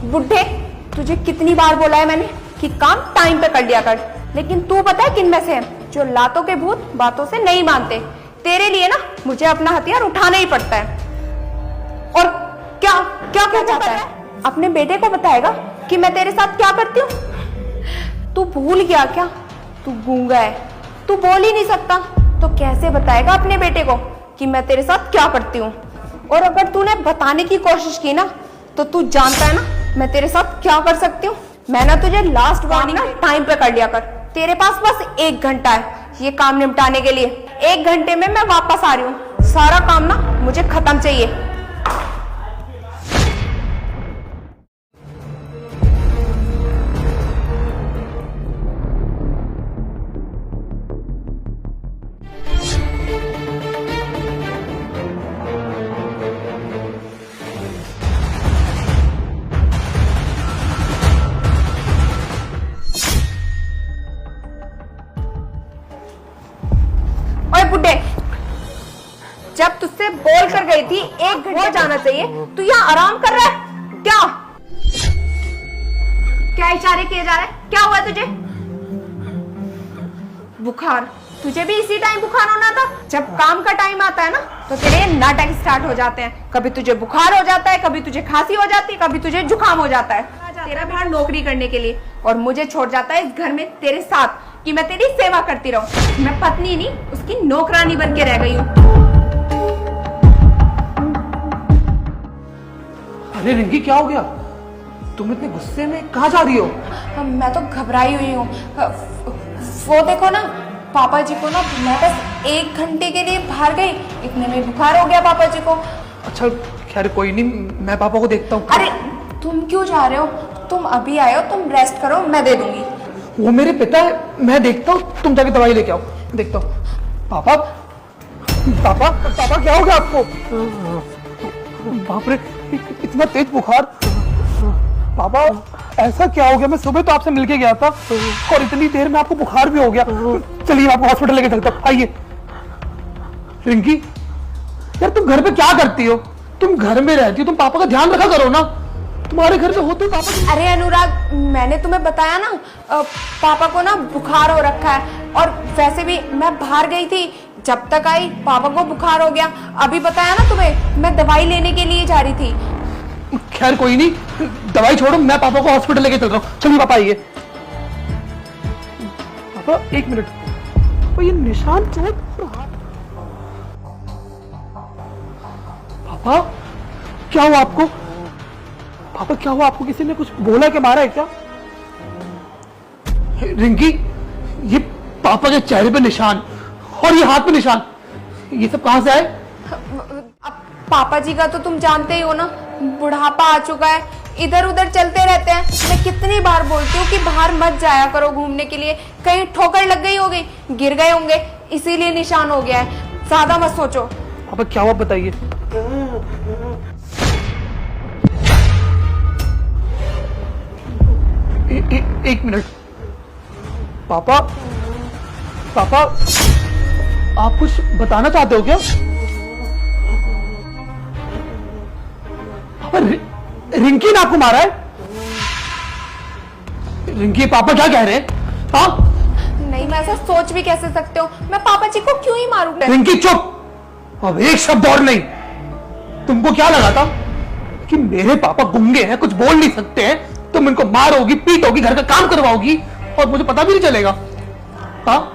बुड्ढे, तुझे कितनी बार बोला है मैंने कि काम टाइम पे कर लिया कर, लेकिन तू पता है किन में से है जो लातों के भूत बातों से नहीं मानते। तेरे लिए ना मुझे अपना हथियार उठाना ही पड़ता है। और क्या क्या क्या चाहता है? अपने बेटे को बताएगा कि मैं तेरे साथ क्या करती हूँ? तू भूल गया क्या? तू गूंगा है, तू बोल ही नहीं सकता, तो कैसे बताएगा अपने बेटे को कि मैं तेरे साथ क्या करती हूँ? और अगर तूने बताने की कोशिश की ना तो तू जानता है ना मैं तेरे साथ क्या कर सकती हूँ। मैं ना तुझे लास्ट वार्निंग टाइम पे कर लिया कर। तेरे पास बस 1 घंटा है ये काम निपटाने के लिए। 1 घंटे में मैं वापस आ रही हूँ। सारा काम ना मुझे खत्म चाहिए। बुड्ढे, जब तुझसे बोल कर गई थी 1 घंटे जाना चाहिए, तू यहाँ आराम कर रहा है क्या? क्या इशारे किए जा रहे हैं? क्या हुआ तुझे? बुखार? तुझे भी इसी टाइम बुखार होना था? जब काम का टाइम आता है ना तो तेरे नाटक स्टार्ट हो जाते हैं। कभी तुझे बुखार हो जाता है, कभी तुझे खांसी हो जाती है, कभी तुझे जुकाम हो जाता है। तेरा बाहर नौकरी करने के लिए और मुझे छोड़ जाता है इस घर में तेरे साथ कि मैं तेरी सेवा करती रहूं। मैं पत्नी नहीं, उसकी नौकरानी बन के रह गई हूँ। अरे रिंकी, क्या हो गया? तुम इतने गुस्से में कहाँ जा रही हो? मैं तो घबराई हुई हूँ। वो देखो ना, पापा जी को ना मैं बस 1 घंटे के लिए बाहर गई, इतने में बुखार हो गया पापा जी को। अच्छा खैर कोई नहीं, मैं पापा को देखता हूँ। अरे तुम क्यों जा रहे हो? तुम अभी आए हो, तुम रेस्ट करो, मैं दे दूंगी। वो मेरे पिता है, मैं देखता हूँ, तुम जाके दवाई लेके आओ। देखता हूँ। पापा पापा पापा, क्या हो गया आपको? बाप रे, इतना तेज बुखार। पापा ऐसा क्या हो गया? मैं सुबह तो आपसे मिलके गया था और इतनी देर में आपको बुखार भी हो गया। चलिए आपको हॉस्पिटल लेके चलता हूँ, आइए। रिंकी यार, तुम घर पे क्या करती हो? तुम घर में रहती हो, तुम पापा का ध्यान रखा करो ना। तुम्हारे घर पे होते पापा। अरे अनुराग, मैंने तुम्हें बताया ना पापा को ना बुखार हो रखा है, और वैसे भी मैं बाहर गई थी, जब तक आई पापा को बुखार हो गया। अभी बताया ना तुम्हें, मैं दवाई लेने के लिए जा रही थी। खैर कोई नहीं, दवाई छोड़ो, मैं पापा को हॉस्पिटल लेके चल रहा हूँ। चलिए पापा आइए। पापा 1 मिनट, तो ये निशान चोट। पापा क्या हुआ आपको? पापा क्या हुआ आपको? किसी ने कुछ बोला कि मारा है क्या? रिंकी, ये पापा के चेहरे पे निशान और ये हाथ पे निशान, ये सब कहां से आए? अब पापा जी का तो तुम जानते ही हो ना, बुढ़ापा आ चुका है, इधर उधर चलते रहते हैं। मैं कितनी बार बोलती हूँ कि बाहर मत जाया करो घूमने के लिए, कहीं ठोकर लग गई होगी, गिर गए होंगे, इसीलिए निशान हो गया है। ज्यादा मत सोचो। पापा क्या हुआ बताइए। एक मिनट। पापा पापा, आप कुछ बताना चाहते हो क्या? पापा रिंकी ने आपको मारा है? रिंकी, पापा क्या कह रहे हैं? हाँ नहीं, मैं ऐसा सोच भी कैसे सकते हो? मैं पापा जी को क्यों ही मारूंगा? रिंकी चुप, अब एक शब्द और नहीं। तुमको क्या लगा था कि मेरे पापा गूंगे हैं, कुछ बोल नहीं सकते हैं, तुम इनको मारोगी, पीटोगी, घर का काम करवाओगी और मुझे पता भी नहीं चलेगा? हाँ,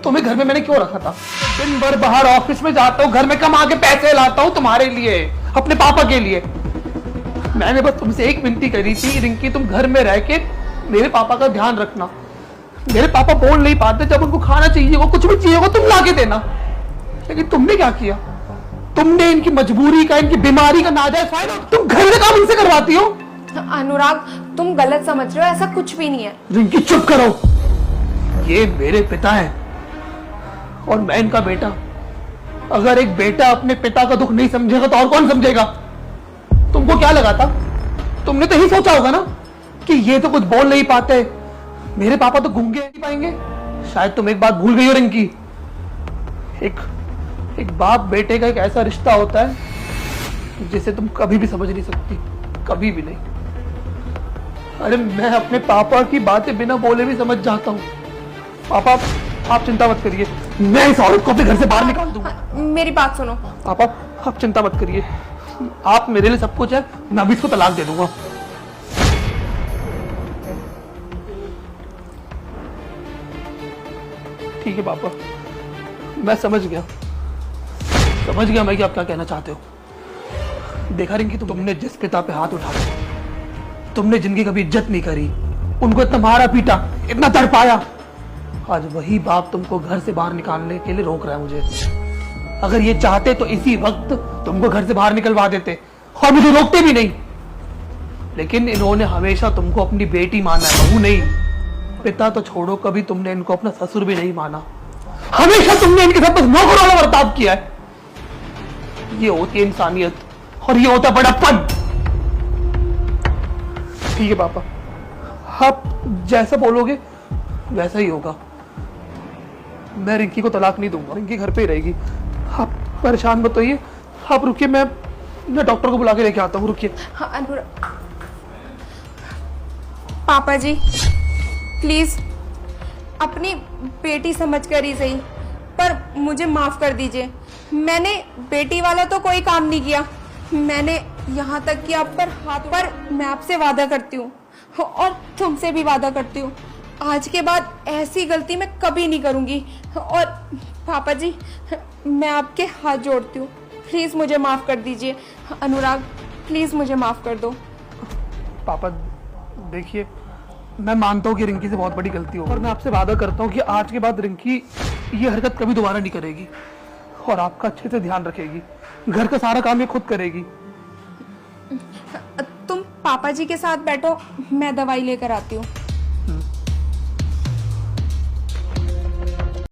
तुम्हें घर में मैंने क्यों रखा था? दिन भर बाहर ऑफिस में जाता हूँ, घर में कमा के पैसे लाता हूँ तुम्हारे लिए, अपने पापा के लिए। मैंने बस तुमसे एक विनती करी थी, रिंकी तुम घर में रह के मेरे पापा का ध्यान रखना। मेरे पापा बोल नहीं पाते, जब उनको खाना चाहिए हो, कुछ भी चाहिए हो, तुम ला के देना। लेकिन तुमने क्या किया? तुमने इनकी मजबूरी का, इनकी बीमारी का नाजायज फायदा तुम घर का काम इनसे करवाती हो। अनुराग, तुम गलत समझ रहे हो, ऐसा कुछ भी नहीं है। रिंकी चुप करो, ये मेरे पिता हैं और मैं इनका बेटा। अगर एक बेटा अपने पिता का दुख नहीं समझेगा तो और कौन समझेगा? तुमको क्या लगा था? तुमने तो यही सोचा होगा ना कि ये तो कुछ बोल नहीं पाते, मेरे पापा तो गूंगे नहीं पाएंगे। शायद तुम एक बात भूल गई हो रिंकी, एक बाप बेटे का एक ऐसा रिश्ता होता है जिसे तुम कभी भी समझ नहीं सकती। कभी भी नहीं। अरे मैं अपने पापा की बातें बिना बोले भी समझ जाता हूँ। पापा आप चिंता मत करिए, मैं इस औरत को अपने घर से बाहर निकाल दूंगा। मेरी बात सुनो। पापा आप चिंता मत करिए, आप मेरे लिए सब कुछ है, मैं अभी इसको तलाक दे दूंगा। ठीक है पापा, मैं समझ गया मैं कि आप क्या कहना चाहते हो। देखा रिंकी, तुमने जिस पिता पे हाथ उठाया, तुमने जिनकी कभी इज्जत नहीं करी, उनको इतना मारा पीटा, इतना तड़पाया, आज वही बाप तुमको घर से बाहर निकालने के लिए रोक रहा है मुझे। अगर ये चाहते तो इसी वक्त तुमको घर से बाहर निकलवा देते और मुझे रोकते भी नहीं, लेकिन इन्होंने हमेशा तुमको अपनी बेटी माना है, बहू नहीं। पिता तो छोड़ो, कभी तुमने इनको अपना ससुर भी नहीं माना, हमेशा तुमने इनके साथ बस नौकरों वाला बर्ताव किया है। ये होती है इंसानियत और ये होता है बड़प्पन। ठीक है पापा, आप जैसा बोलोगे वैसा ही होगा। मैं रिंकी को तलाक नहीं दूंगा, रिंकी घर पे ही रहेगी। आप परेशान मत होइए, आप रुकिए, मैं डॉक्टर को बुला के लेके आता हूँ, रुकिए। हाँ अनुराग, पापा जी प्लीज अपनी बेटी समझकर ही सही, पर मुझे माफ कर दीजिए। मैंने बेटी वाला तो कोई काम नहीं किया, मैंने यहाँ तक कि आप पर हाथ पर मैं आपसे वादा करती हूँ और तुमसे भी वादा करती हूँ, आज के बाद ऐसी गलती मैं कभी नहीं करूँगी। और पापा जी मैं आपके हाथ जोड़ती हूँ, प्लीज़ मुझे माफ़ कर दीजिए। अनुराग प्लीज़ मुझे माफ़ कर दो। पापा देखिए, मैं मानता हूँ कि रिंकी से बहुत बड़ी गलती हो, और मैं आपसे वादा करता हूँ कि आज के बाद रिंकी ये हरकत कभी दोबारा नहीं करेगी और आपका अच्छे से ध्यान रखेगी, घर का सारा काम ये खुद करेगी। तुम पापा जी के साथ बैठो, मैं दवाई लेकर आती हूँ।